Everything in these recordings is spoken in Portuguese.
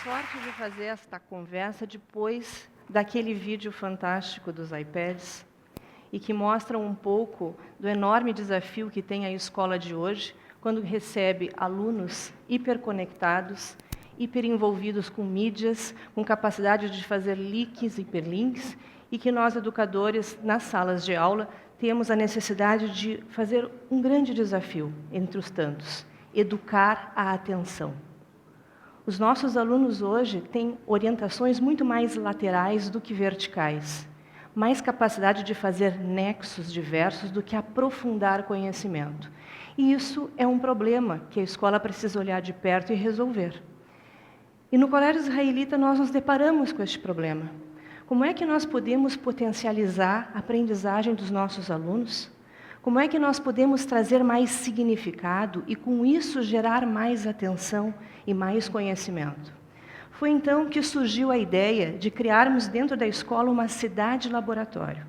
sorte de fazer esta conversa depois daquele vídeo fantástico dos iPads e que mostra um pouco do enorme desafio que tem a escola de hoje, quando recebe alunos hiperconectados, hiperenvolvidos com mídias, com capacidade de fazer leaks, hiperlinks, e que nós, educadores, nas salas de aula, temos a necessidade de fazer um grande desafio entre os tantos: educar a atenção. Os nossos alunos hoje têm orientações muito mais laterais do que verticais, mais capacidade de fazer nexos diversos do que aprofundar conhecimento. E isso é um problema que a escola precisa olhar de perto e resolver. E no Colégio Israelita nós nos deparamos com este problema. Como é que nós podemos potencializar a aprendizagem dos nossos alunos? Como é que nós podemos trazer mais significado e, com isso, gerar mais atenção e mais conhecimento? Foi então que surgiu a ideia de criarmos dentro da escola uma cidade-laboratório.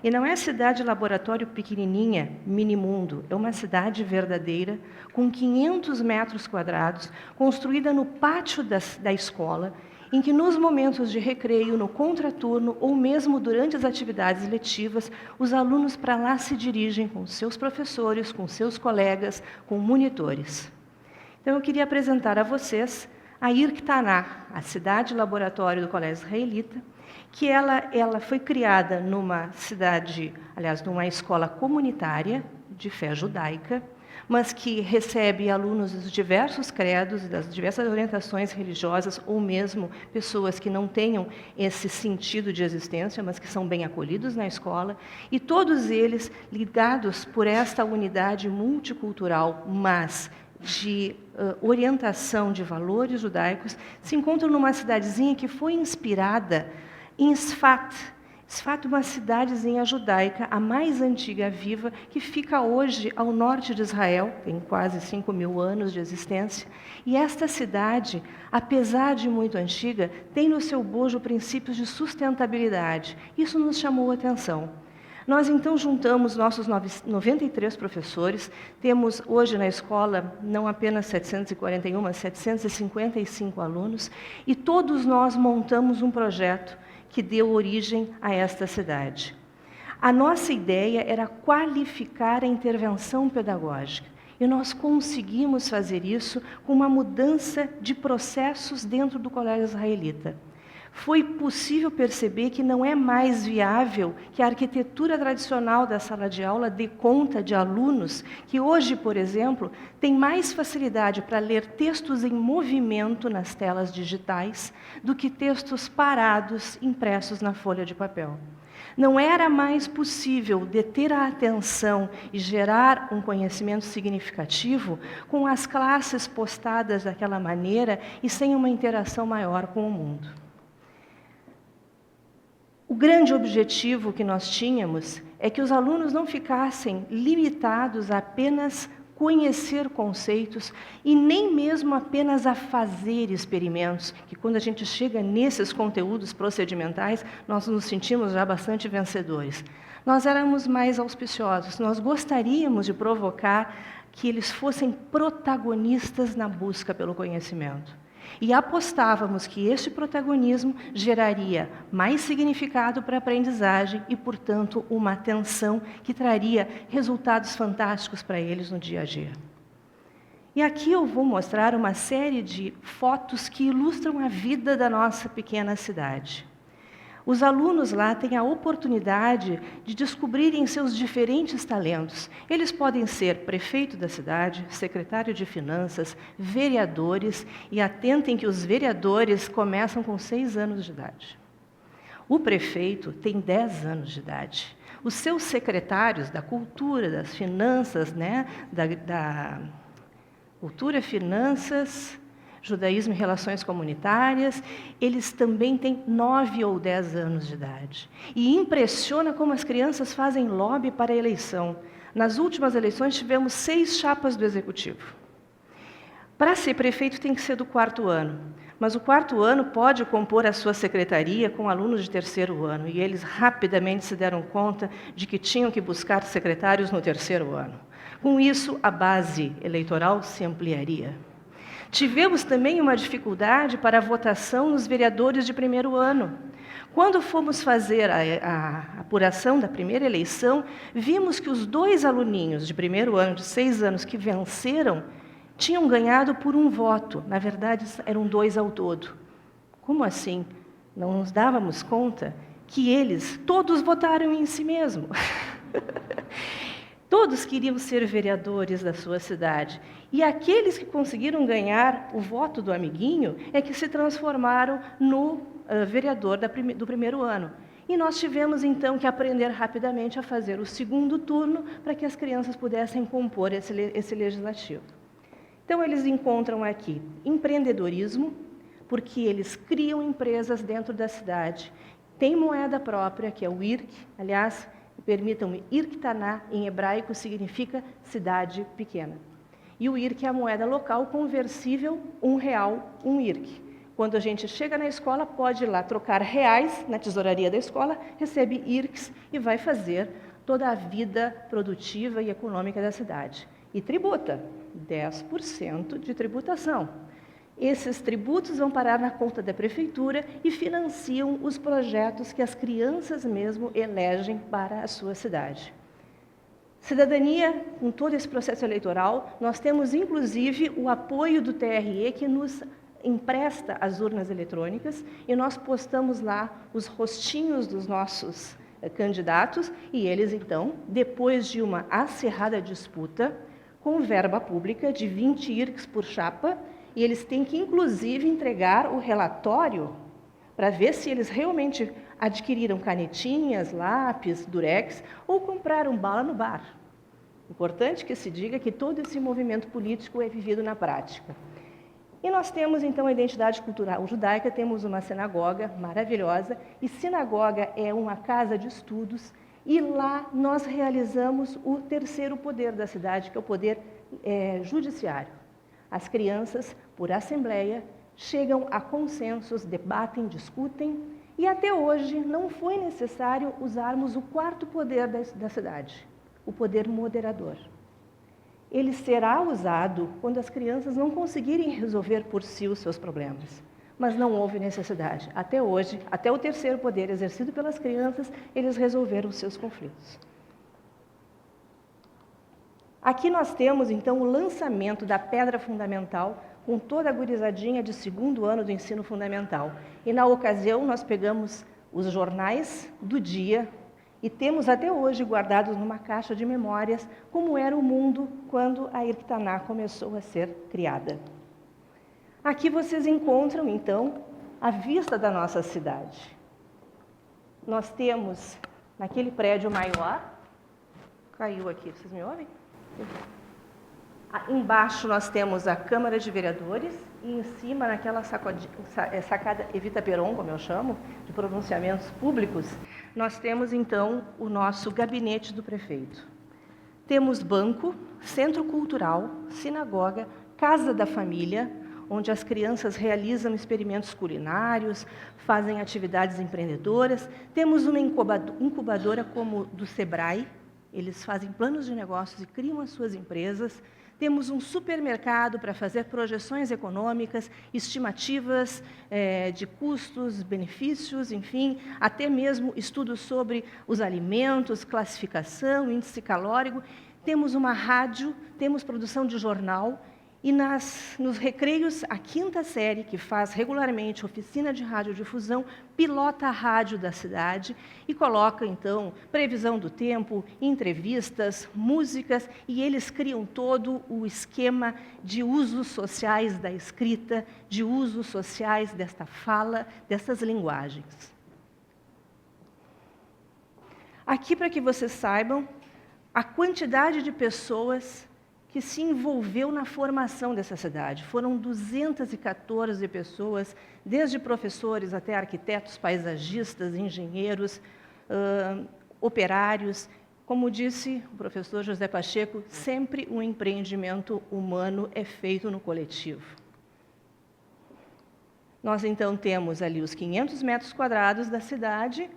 E não é cidade-laboratório pequenininha, mini-mundo, é uma cidade verdadeira, com 500 metros quadrados, construída no pátio da escola, em que nos momentos de recreio, no contraturno ou mesmo durante as atividades letivas, os alunos para lá se dirigem com seus professores, com seus colegas, com monitores. Então eu queria apresentar a vocês a Irktaná, a cidade-laboratório do Colégio Israelita, que ela foi criada numa cidade, aliás, numa escola comunitária de fé judaica, mas que recebe alunos dos diversos credos, das diversas orientações religiosas, ou mesmo pessoas que não tenham esse sentido de existência, mas que são bem acolhidos na escola, e todos eles ligados por esta unidade multicultural, mas de orientação de valores judaicos, se encontram numa cidadezinha que foi inspirada em Sfat. Sfat é uma cidadezinha judaica, a mais antiga viva, que fica hoje ao norte de Israel, tem quase 5.000 anos de existência. E esta cidade, apesar de muito antiga, tem no seu bojo princípios de sustentabilidade. Isso nos chamou a atenção. Nós, então, juntamos nossos 93 professores, temos hoje na escola não apenas 741, mas 755 alunos, e todos nós montamos um projeto que deu origem a esta cidade. A nossa ideia era qualificar a intervenção pedagógica, e nós conseguimos fazer isso com uma mudança de processos dentro do Colégio Israelita. Foi possível perceber que não é mais viável que a arquitetura tradicional da sala de aula dê conta de alunos que hoje, por exemplo, têm mais facilidade para ler textos em movimento nas telas digitais do que textos parados impressos na folha de papel. Não era mais possível deter a atenção e gerar um conhecimento significativo com as classes postadas daquela maneira e sem uma interação maior com o mundo. O grande objetivo que nós tínhamos é que os alunos não ficassem limitados a apenas conhecer conceitos e nem mesmo apenas a fazer experimentos, que quando a gente chega nesses conteúdos procedimentais, nós nos sentimos já bastante vencedores. Nós éramos mais auspiciosos, nós gostaríamos de provocar que eles fossem protagonistas na busca pelo conhecimento. E apostávamos que este protagonismo geraria mais significado para a aprendizagem e, portanto, uma atenção que traria resultados fantásticos para eles no dia a dia. E aqui eu vou mostrar uma série de fotos que ilustram a vida da nossa pequena cidade. Os alunos lá têm a oportunidade de descobrirem seus diferentes talentos. Eles podem ser prefeito da cidade, secretário de finanças, vereadores, e atentem que os vereadores começam com 6 anos de idade. O prefeito tem 10 anos de idade. Os seus secretários da cultura, das finanças, da cultura, finanças, judaísmo e relações comunitárias, eles também têm 9 ou 10 anos de idade. E impressiona como as crianças fazem lobby para a eleição. Nas últimas eleições tivemos 6 chapas do Executivo. Para ser prefeito tem que ser do 4º ano, mas o 4º ano pode compor a sua secretaria com alunos de 3º ano, e eles rapidamente se deram conta de que tinham que buscar secretários no 3º ano. Com isso, a base eleitoral se ampliaria. Tivemos também uma dificuldade para a votação nos vereadores de primeiro ano. Quando fomos fazer a apuração da primeira eleição, vimos que os 2 aluninhos de primeiro ano, de 6 anos, que venceram, tinham ganhado por 1 voto. Na verdade, eram 2 ao todo. Como assim? Não nos dávamos conta que eles todos votaram em si mesmo. Todos queriam ser vereadores da sua cidade. E aqueles que conseguiram ganhar o voto do amiguinho é que se transformaram no vereador do primeiro ano. E nós tivemos, então, que aprender rapidamente a fazer o segundo turno para que as crianças pudessem compor esse legislativo. Então, eles encontram aqui empreendedorismo, porque eles criam empresas dentro da cidade. Tem moeda própria, que é o IRC. Aliás, permitam-me, Irktaná, em hebraico, significa cidade pequena. E o IRC é a moeda local conversível, R$1, 1 IRC. Quando a gente chega na escola, pode ir lá trocar reais na tesouraria da escola, recebe IRCs e vai fazer toda a vida produtiva e econômica da cidade. E tributa, 10% de tributação. Esses tributos vão parar na conta da prefeitura e financiam os projetos que as crianças mesmo elegem para a sua cidade. Cidadania, com todo esse processo eleitoral, nós temos inclusive o apoio do TRE que nos empresta as urnas eletrônicas e nós postamos lá os rostinhos dos nossos candidatos e eles, então, depois de uma acirrada disputa, com verba pública de 20 IRCs por chapa, e eles têm que, inclusive, entregar o relatório para ver se eles realmente adquiriram canetinhas, lápis, durex ou compraram bala no bar. Importante que se diga que todo esse movimento político é vivido na prática. E nós temos, então, a identidade cultural judaica, temos uma sinagoga maravilhosa, e sinagoga é uma casa de estudos, e lá nós realizamos o terceiro poder da cidade, que é o poder judiciário. As crianças, por assembleia, chegam a consensos, debatem, discutem, e até hoje não foi necessário usarmos o 4º poder da cidade, o poder moderador. Ele será usado quando as crianças não conseguirem resolver por si os seus problemas. Mas não houve necessidade. Até hoje, até o terceiro poder exercido pelas crianças, eles resolveram os seus conflitos. Aqui nós temos, então, o lançamento da pedra fundamental com toda a gurizadinha de 2º ano do ensino fundamental. E, na ocasião, nós pegamos os jornais do dia e temos até hoje guardados numa caixa de memórias como era o mundo quando a Irktaná começou a ser criada. Aqui vocês encontram, então, a vista da nossa cidade. Nós temos, naquele prédio maior, caiu aqui, vocês me ouvem? Embaixo nós temos a Câmara de Vereadores e em cima, naquela sacada Evita Peron, como eu chamo, de pronunciamentos públicos, nós temos então o nosso gabinete do prefeito. Temos banco, centro cultural, sinagoga, casa da família, onde as crianças realizam experimentos culinários, fazem atividades empreendedoras. Temos uma incubadora como do Sebrae, eles fazem planos de negócios e criam as suas empresas. Temos um supermercado para fazer projeções econômicas, estimativas de custos, benefícios, enfim, até mesmo estudos sobre os alimentos, classificação, índice calórico. Temos uma rádio, temos produção de jornal. E nos recreios, a 5ª série, que faz regularmente oficina de radiodifusão, pilota a rádio da cidade e coloca, então, previsão do tempo, entrevistas, músicas, e eles criam todo o esquema de usos sociais da escrita, de usos sociais desta fala, dessas linguagens. Aqui, para que vocês saibam, a quantidade de pessoas que se envolveu na formação dessa cidade. Foram 214 pessoas, desde professores até arquitetos, paisagistas, engenheiros, operários. Como disse o professor José Pacheco, sempre um empreendimento humano é feito no coletivo. Nós, então, temos ali os 500 metros quadrados da cidade.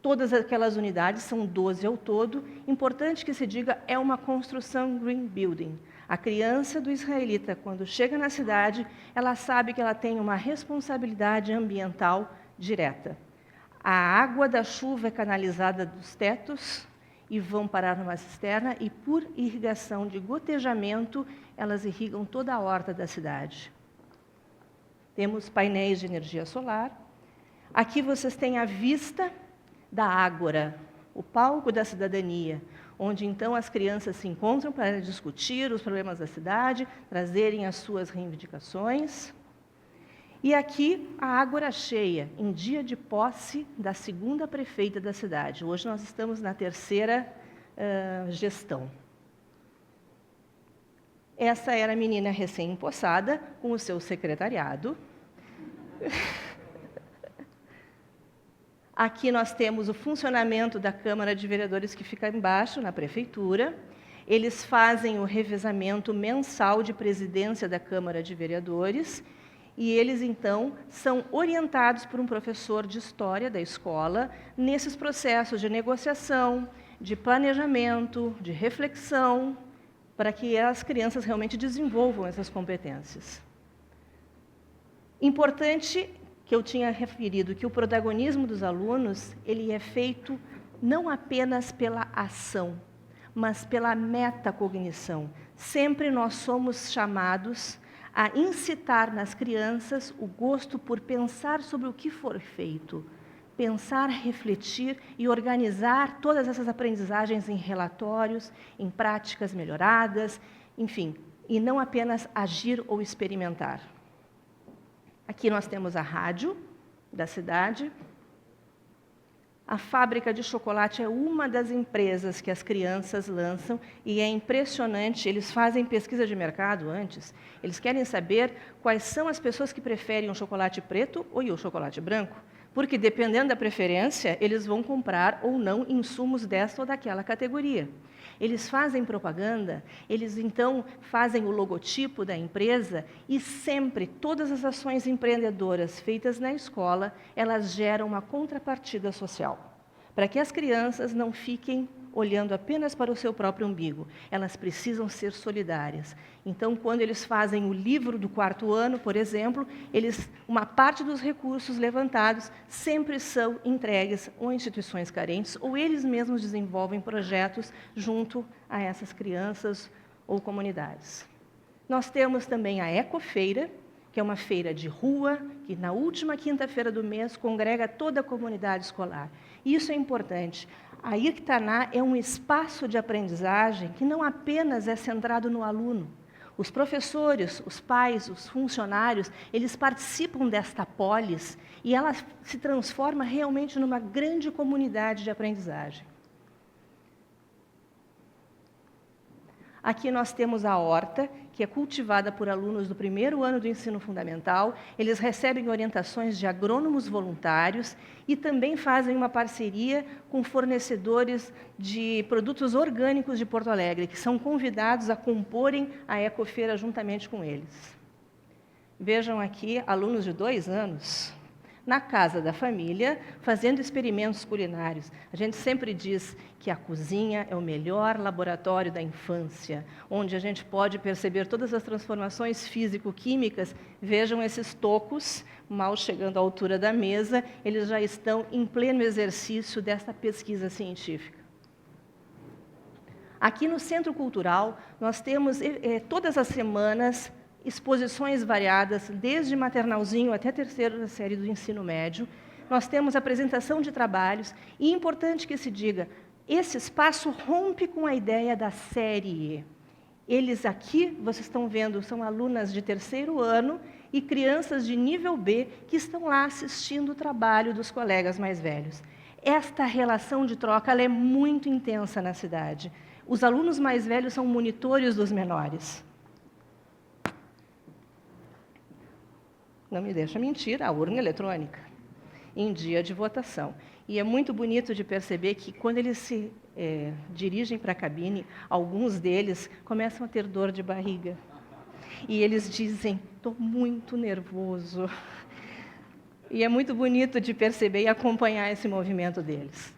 Todas aquelas unidades, são 12 ao todo. Importante que se diga, é uma construção green building. A criança do israelita, quando chega na cidade, ela sabe que ela tem uma responsabilidade ambiental direta. A água da chuva é canalizada dos tetos e vão parar numa cisterna e, por irrigação de gotejamento, elas irrigam toda a horta da cidade. Temos painéis de energia solar. Aqui vocês têm a vista da Ágora, o palco da cidadania, onde então as crianças se encontram para discutir os problemas da cidade, trazerem as suas reivindicações. E aqui a Ágora cheia, em dia de posse da segunda prefeita da cidade. Hoje nós estamos na terceira gestão. Essa era a menina recém-empossada, com o seu secretariado. Aqui nós temos o funcionamento da Câmara de Vereadores, que fica embaixo, na prefeitura. Eles fazem o revezamento mensal de presidência da Câmara de Vereadores, e eles, então, são orientados por um professor de história da escola nesses processos de negociação, de planejamento, de reflexão, para que as crianças realmente desenvolvam essas competências. Importante que eu tinha referido que o protagonismo dos alunos, ele é feito não apenas pela ação, mas pela metacognição. Sempre nós somos chamados a incitar nas crianças o gosto por pensar sobre o que for feito, pensar, refletir e organizar todas essas aprendizagens em relatórios, em práticas melhoradas, enfim, e não apenas agir ou experimentar. Aqui nós temos a rádio da cidade. A fábrica de chocolate é uma das empresas que as crianças lançam e é impressionante, eles fazem pesquisa de mercado antes, eles querem saber quais são as pessoas que preferem o chocolate preto ou o chocolate branco, porque dependendo da preferência, eles vão comprar ou não insumos desta ou daquela categoria. Eles fazem propaganda, eles então fazem o logotipo da empresa e sempre todas as ações empreendedoras feitas na escola, elas geram uma contrapartida social, para que as crianças não fiquem olhando apenas para o seu próprio umbigo, elas precisam ser solidárias. Então, quando eles fazem o livro do 4º ano, por exemplo, uma parte dos recursos levantados sempre são entregues ou instituições carentes, ou eles mesmos desenvolvem projetos junto a essas crianças ou comunidades. Nós temos também a Ecofeira, que é uma feira de rua, que na última quinta-feira do mês congrega toda a comunidade escolar. Isso é importante. A Irktaná é um espaço de aprendizagem que não apenas é centrado no aluno. Os professores, os pais, os funcionários, eles participam desta polis e ela se transforma realmente numa grande comunidade de aprendizagem. Aqui nós temos a horta, que é cultivada por alunos do 1º ano do ensino fundamental. Eles recebem orientações de agrônomos voluntários e também fazem uma parceria com fornecedores de produtos orgânicos de Porto Alegre, que são convidados a comporem a Ecofeira juntamente com eles. Vejam aqui alunos de 2 anos na casa da família, fazendo experimentos culinários. A gente sempre diz que a cozinha é o melhor laboratório da infância, onde a gente pode perceber todas as transformações físico-químicas. Vejam esses tocos, mal chegando à altura da mesa, eles já estão em pleno exercício desta pesquisa científica. Aqui no Centro Cultural, nós temos todas as semanas exposições variadas, desde maternalzinho até 3ª série do ensino médio. Nós temos apresentação de trabalhos, e é importante que se diga, esse espaço rompe com a ideia da série E. Eles aqui, vocês estão vendo, são alunas de 3º ano e crianças de nível B que estão lá assistindo o trabalho dos colegas mais velhos. Esta relação de troca ela é muito intensa na cidade. Os alunos mais velhos são monitores dos menores. Não me deixa mentir, a urna eletrônica, em dia de votação. E é muito bonito de perceber que, quando eles se dirigem para a cabine, alguns deles começam a ter dor de barriga. E eles dizem, estou muito nervoso. E é muito bonito de perceber e acompanhar esse movimento deles.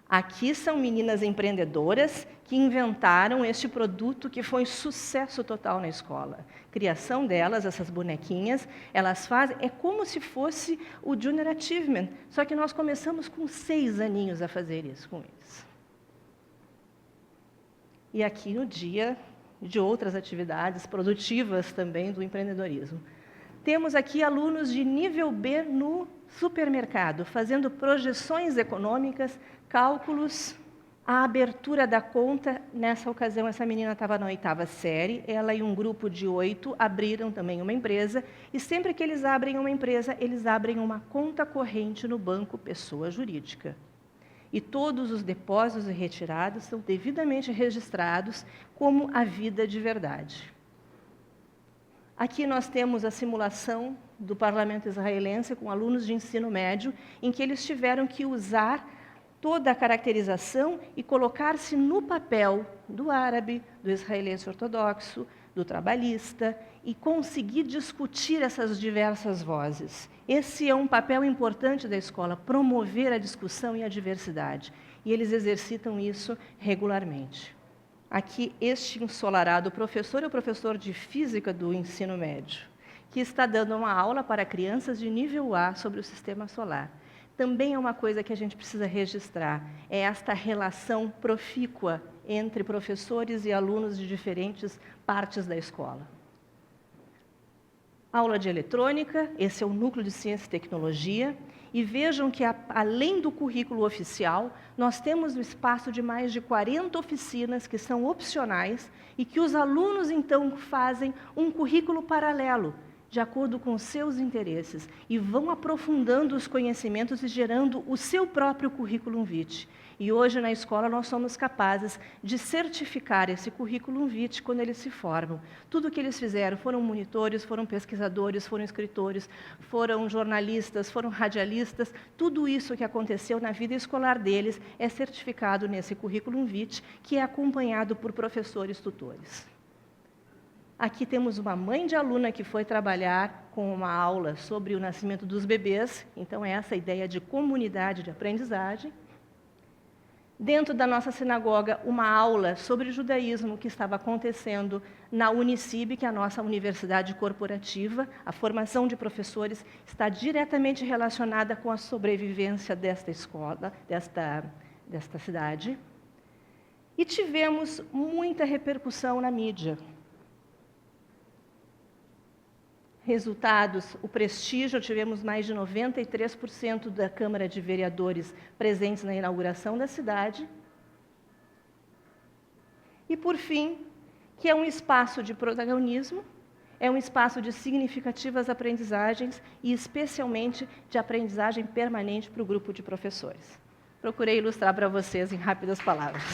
Aqui são meninas empreendedoras que inventaram este produto que foi sucesso total na escola. Criação delas, essas bonequinhas, elas fazem, é como se fosse o Junior Achievement, só que nós começamos com 6 aninhos a fazer isso com eles. E aqui no dia de outras atividades produtivas também do empreendedorismo. Temos aqui alunos de nível B no supermercado, fazendo projeções econômicas, cálculos, a abertura da conta. Nessa ocasião, essa menina estava na 8ª série, ela e um grupo de 8 abriram também uma empresa, e sempre que eles abrem uma empresa, eles abrem uma conta corrente no banco pessoa jurídica. E todos os depósitos e retiradas são devidamente registrados como a vida de verdade. Aqui nós temos a simulação do parlamento israelense com alunos de ensino médio, em que eles tiveram que usar toda a caracterização e colocar-se no papel do árabe, do israelense ortodoxo, do trabalhista, e conseguir discutir essas diversas vozes. Esse é um papel importante da escola, promover a discussão e a diversidade. E eles exercitam isso regularmente. Aqui, este ensolarado professor é o professor de Física do ensino médio, que está dando uma aula para crianças de nível A sobre o sistema solar. Também é uma coisa que a gente precisa registrar, é esta relação profícua entre professores e alunos de diferentes partes da escola. Aula de eletrônica, esse é o núcleo de ciência e tecnologia, e vejam que, além do currículo oficial, nós temos um espaço de mais de 40 oficinas que são opcionais e que os alunos, então, fazem um currículo paralelo, de acordo com os seus interesses, e vão aprofundando os conhecimentos e gerando o seu próprio currículo vitae. E hoje, na escola, nós somos capazes de certificar esse currículo vitae quando eles se formam. Tudo o que eles fizeram, foram monitores, foram pesquisadores, foram escritores, foram jornalistas, foram radialistas, tudo isso que aconteceu na vida escolar deles é certificado nesse currículo vitae, que é acompanhado por professores tutores. Aqui temos uma mãe de aluna que foi trabalhar com uma aula sobre o nascimento dos bebês, então é essa ideia de comunidade de aprendizagem. Dentro da nossa sinagoga, uma aula sobre judaísmo que estava acontecendo na Unicib, que é a nossa universidade corporativa. A formação de professores está diretamente relacionada com a sobrevivência desta escola, desta cidade. E tivemos muita repercussão na mídia. Resultados, o prestígio, tivemos mais de 93% da Câmara de Vereadores presentes na inauguração da cidade. E, por fim, que é um espaço de protagonismo, é um espaço de significativas aprendizagens e, especialmente, de aprendizagem permanente para o grupo de professores. Procurei ilustrar para vocês em rápidas palavras.